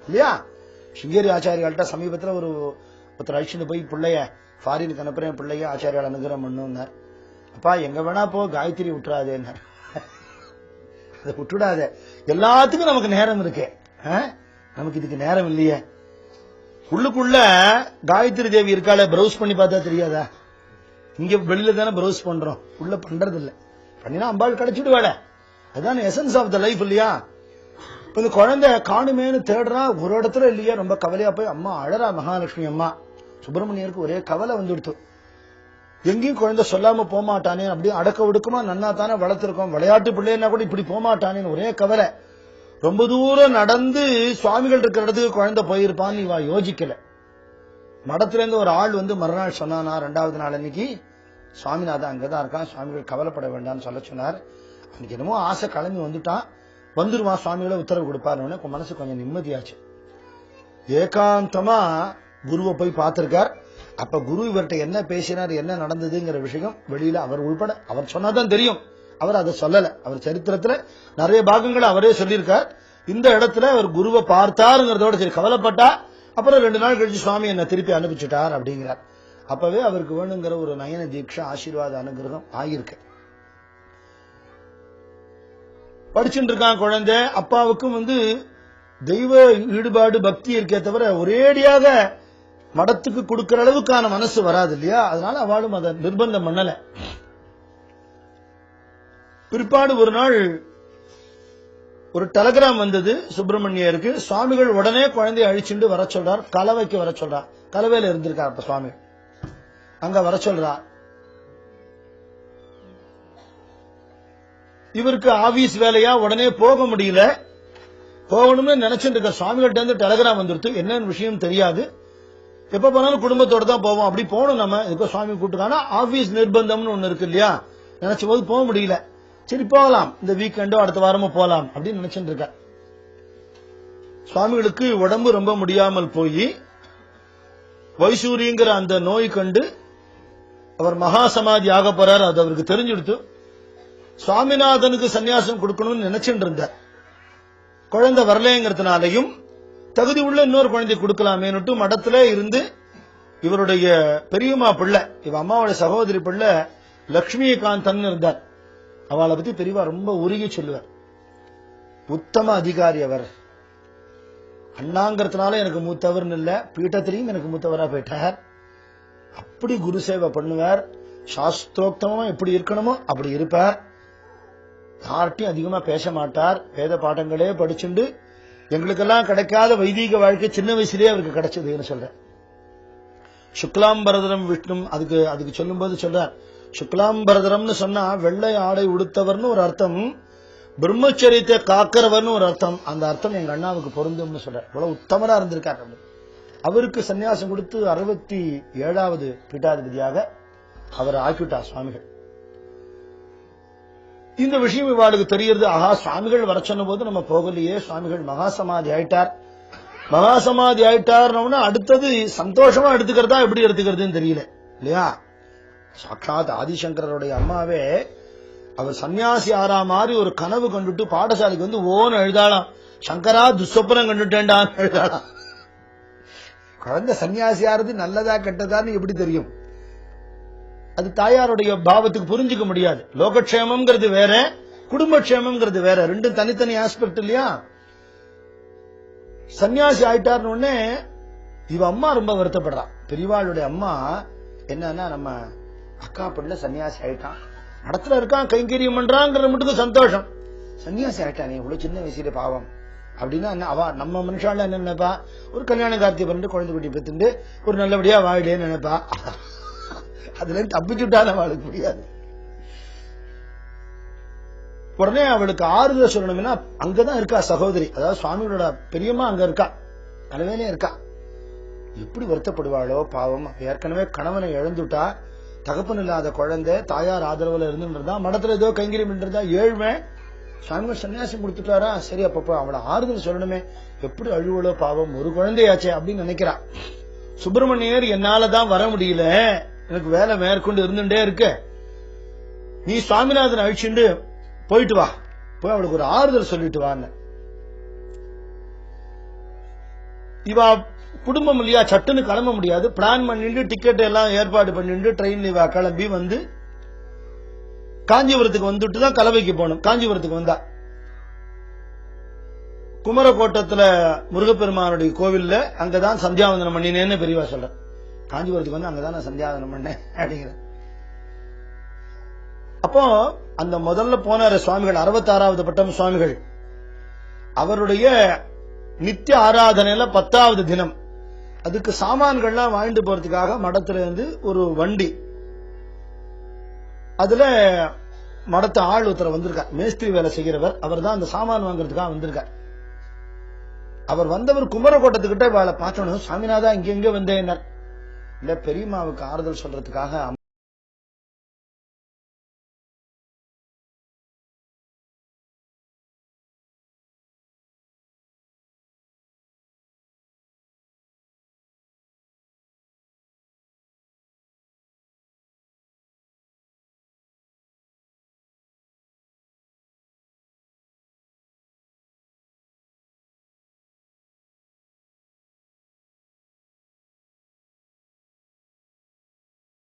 இல்லையா? சிங்கேரி ஆச்சாரியால்கிட்ட சமீபத்தில் ஒருத்தர் அழிச்சுட்டு போய் பிள்ளைய ஃபாரினுக்கு அனுப்புறேன் பிள்ளைய ஆச்சாரியால் அனுகிரகம் பண்ணுன்னார். அப்பா எங்க வேணா போ, காயத்ரி விட்டுறாதேன்னார். அதை விட்டுடாத, எல்லாத்துக்கும் நமக்கு நேரம் இருக்கு, நமக்கு இதுக்கு நேரம் இல்லையே. உள்ளுக்குள்ள காயத்ரி தேவி இருக்கால, பிரவுஸ் பண்ணி பார்த்தா தெரியாதா? இங்க வெளியில தானே பிரவுஸ் பண்றோம், உள்ள பண்றது இல்ல. பண்ணினா அம்பாள் கிடைச்சிடுவாள. அதுதான் எசன்ஸ் ஆஃப் த லைஃப் இல்லையா? இந்த குழந்தை காணுமேனு தேடுறா, ஒரு இடத்துல இல்லையா, ரொம்ப கவலையா போய் அம்மா அழறா. மகாலட்சுமி அம்மா சுப்பிரமணியருக்கு ஒரே கவலை வந்துடுத்து. எங்கேயும் குழந்தை சொல்லாம போமாட்டானே, அப்படியே அடக்க ஒடுக்கமா நன்னா தானே வளர்த்திருக்கோம், விளையாட்டு பிள்ளைன்னா கூட இப்படி போமாட்டானேன்னு ஒரே கவலை. ரொம்ப தூரம் நடந்து சுவாமிகள் இருக்கிற இடத்துக்கு குழந்தை போயிருப்பான்னு இவா யோசிக்கல. மடத்துல இருந்து ஒரு ஆள் வந்து மறுநாள் சொன்னானா, 2வது நாள் அன்னைக்கு சுவாமிநாதன் அங்கதான் இருக்கான், சுவாமிகள் கவலைப்பட வேண்டாம்னு சொல்ல சொன்னார். அன்னைக்கு என்னமோ ஆசை கிளம்பி வந்துட்டான், வந்துருவான், சுவாமிகளை உத்தரவு கொடுப்பாரு. மனசு கொஞ்சம் நிம்மதியாச்சு. ஏகாந்தமா குருவை போய் பார்த்திருக்கார். அப்ப குரு இவர்கிட்ட என்ன பேசினார், என்ன நடந்ததுங்கிற விஷயம் வெளியில அவர் உள்பட அவர் சொன்னாதான் தெரியும். அவர் அதை சொல்லல. அவர் சரித்திரத்துல நிறைய பாகங்களை அவரே சொல்லியிருக்கார். இந்த இடத்துல அவர் குருவை பார்த்தாருங்கிறதோட சரி, கவலைப்பட்டா அப்புறம் 2 நாள் கழிச்சு சுவாமி என்ன திருப்பி அனுப்பிச்சுட்டார் அப்படிங்கிறார். அப்பவே அவருக்கு வேணுங்கிற ஒரு நயன தீட்சை ஆசீர்வாத அனுகிரகம் ஆகியிருக்கு. படிச்சுட்டு இருக்கான் குழந்தை. அப்பாவுக்கும் வந்து தெய்வ ஈடுபாடு பக்தி இருக்கே தவிர ஒரேடியாக மடத்துக்கு கொடுக்கிற அளவுக்கான மனசு வராது இல்லையா? அதனால அவளும் அதை நிர்பந்தம் பண்ணல. பிற்பாடு ஒரு நாள் ஒரு டெலகிராம் வந்தது சுப்பிரமணியருக்கு. சுவாமிகள் உடனே குழந்தைய அழிச்சுட்டு வர சொல்றார், கலவைக்கு வர சொல்றார். கலவையில இருந்திருக்கார் அப்ப சுவாமி, அங்க வர சொல்றார். இவருக்கு ஆபீஸ் வேலையா உடனே போக முடியல. போகணும்னு நினைச்சிட்டு இருக்க சுவாமிகிட்ட இருந்து டெலகிராம் வந்துருத்து. என்னன்னு விஷயம் தெரியாது. எப்ப போனாலும் குடும்பத்தோட தான் போவோம். அப்படி போகணும் நம்ம, இப்ப சுவாமி கூட்டுக்கான ஆபீஸ் நிர்பந்தம்னு ஒண்ணு இருக்கு இல்லையா? நினைச்ச போது போக முடியல. சரி போகலாம், இந்த வீக்கெண்டோ அடுத்த வாரமோ போலாம் அப்படின்னு நினைச்சிட்டு இருக்க. சுவாமிகளுக்கு உடம்பு ரொம்ப முடியாமல் போய் வைசூரிங்கிற அந்த நோய் கண்டு அவர் மகா சமாதி ஆக போறார். அது அவருக்கு தெரிஞ்சுடுத்து. சுவாமிநாதனுக்கு சன்னியாசம் கொடுக்கணும்னு நினைச்சுட்டு இருந்தார். குழந்தை வரலேங்கிறதுனாலையும் தகுதி உள்ள இன்னொரு குழந்தை கொடுக்கலாமேனுட்டு மடத்துல இருந்து இவருடைய பெரியம்மா பிள்ளை, இவ அம்மாவோட சகோதரி பிள்ளை லட்சுமிகாந்தன் இருந்தார். அவளை பத்தி பெரியவா ரொம்ப உருகி சொல்லுவார். உத்தம அதிகாரி அவர். அண்ணாங்கிறதுனால எனக்கு மூத்தவர்னு இல்ல, பீட்டத்திலையும் எனக்கு மூத்தவரா போயிட்டார். அப்படி குரு சேவை பண்ணுவார். சாஸ்திரோக்தமா எப்படி இருக்கணுமோ அப்படி இருப்பார். யார்ட்டையும் அதிகமா பேச மாட்டார். வேத பாடங்களே படிச்சுண்டு எங்களுக்கெல்லாம் கிடைக்காத வைதீக வாழ்க்கை சின்ன வயசுலயே அவருக்கு கிடைச்சதுன்னு சொல்ற. சுக்லாம்பரதரம் விஷ்ணு அதுக்கு சொல்லும் போது சொல்றார், சுக்லாம்பரதரம்னு சொன்னா வெள்ளை ஆடை உடுத்தவர்னு ஒரு அர்த்தம், பிரம்மச்சரியத்தை காக்கிறவர்னு ஒரு அர்த்தம். அந்த அர்த்தம் எங்க அண்ணாவுக்கு பொருந்தும்னு சொல்ற. இவ்வளவு உத்தமரா இருந்திருக்காரு. அவருக்கு சன்னியாசம் கொடுத்து 67வது பீட்டாதிபதியாக அவர் ஆக்கிவிட்டார் சுவாமிகள். இந்த விஷயம் இவாளுக்கு தெரிகிறது. ஆஹா, சுவாமிகள் வர சொன்ன போது நம்ம போகலையே, சுவாமிகள் மகாசமாதி ஆயிட்டார். மகாசமாதி ஆயிட்டார்னா அடுத்தது சந்தோஷமா எடுத்துக்கிறதா எப்படி எடுத்துக்கிறதுன்னு தெரியல இல்லையா? சாட்சாத் ஆதிசங்கரருடைய அம்மாவே அவர் சன்னியாசி ஆறா மாதிரி ஒரு கனவு கண்டுட்டு பாடசாலைக்கு வந்து ஓன்னு எழுதாளாம், சங்கரா துஸ்வப்னம் கண்டுட்டேன்டான்னு எழுதாளாம். குழந்தை சன்னியாசி ஆறது நல்லதா கெட்டதான்னு எப்படி தெரியும்? அது தாயாருடைய பாவத்துக்கு புரிஞ்சுக்க முடியாது. லோகக்ஷேமம்ங்கிறது வேற, குடும்பக்ஷேமம்ங்கிறது வேற, ரெண்டும் தனித்தனி ஆஸ்பெக்ட் இல்லையா? சன்னியாசி ஆயிட்டார்னு உடனே இவ அம்மா ரொம்ப வருத்தப்படுறா. பெரியவாளுடைய அம்மா என்னன்னா, நம்ம அக்கா பிள்ளை சன்னியாசி ஆயிட்டான், இடத்துல இருக்கான், கைங்கரியம் பண்றாங்கிற மட்டும் சந்தோஷம். சன்னியாசி ஆயிட்டானே இவ்வளவு சின்ன வயசுல பாவம் அப்படின்னா அவ நம்ம மனுஷால என்ன நினைப்பா, ஒரு கல்யாண கார்த்திகை பண்ணிட்டு குழந்தை குட்டி பெத்துட்டு ஒரு நல்லபடியா வாழிலேன்னு நினைப்பா. அதுல இருந்து தப்பிச்சுட்டாலும் அவளுக்கு முடியாது. உடனே அவளுக்கு ஆறுதல் சொல்லணும்னா அங்கதான் இருக்கா சகோதரி, அதாவது சுவாமிகளோட பெரியம்மா அங்க இருக்கா, தலைமையிலே இருக்கா. எப்படி வருத்தப்படுவாளோ பாவம். ஏற்கனவே கணவனை இழந்துட்டா, தகப்பன் இல்லாத குழந்தை, தாயார் ஆதரவுல இருந்துருந்தா, மடத்துல ஏதோ கைங்கரியம் இருந்தா, ஏழ்மை, சுவாமிகள் சன்னியாசம் கொடுத்துட்டாரா, சரி அப்பப்போ அவளை ஆறுதல் சொல்லணுமே, எப்படி அழுவலோ பாவம், ஒரு குழந்தையாச்சே அப்படின்னு நினைக்கிறா. சுப்பிரமணியர் என்னாலதான் வர முடியல, எனக்கு வேலை மேற்கொண்டு இருந்துட்டே இருக்க, நீ சுவாமிநாதன் அழிச்சுண்டு போயிட்டு வா, போய் அவளுக்கு ஒரு ஆறுதல் சொல்லிட்டு வான்னு. இவா குடும்பம் இல்லையா, சட்டுன்னு கிளம்ப முடியாது. பிளான் பண்ணிட்டு டிக்கெட் எல்லாம் ஏற்பாடு பண்ணிட்டு ட்ரெயின்ல கிளம்பி வந்து காஞ்சிபுரத்துக்கு வந்துட்டு தான் கலவைக்கு போகணும். காஞ்சிபுரத்துக்கு வந்தா குமரகோட்டத்துல முருகப்பெருமானுடைய கோவில்ல அங்கதான் சந்தியாவந்தனம் பண்ணினேன்னு பெரியவா சொல்ற. காஞ்சிபுரத்துக்கு வந்து அங்கதான் நான் சந்தியாவந்தனம் பண்ணேன் அப்படிங்கிற. அப்போ அந்த முதல்ல போனார சுவாமிகள் 66வது பட்டம் சுவாமிகள், அவருடைய நித்திய ஆராதனையில 10வது தினம் அதுக்கு சாமான்கள்லாம் வாங்கிட்டு போறதுக்காக மடத்துல இருந்து ஒரு வண்டி, அதுல மடத்த ஆள் ஒருத்தர் வந்திருக்கார், மேஸ்திரி வேலை செய்கிறவர். அவர் தான் அந்த சாமான் வாங்குறதுக்காக வந்திருக்கார். அவர் வந்தவர் குமரகோட்டத்துக்கிட்ட வேலை பார்த்தோன்னு, சாமிநாதா இங்க எங்க வந்தேன், இல்ல பெரியம்மாவுக்கு ஆறுதல் சொல்றதுக்காக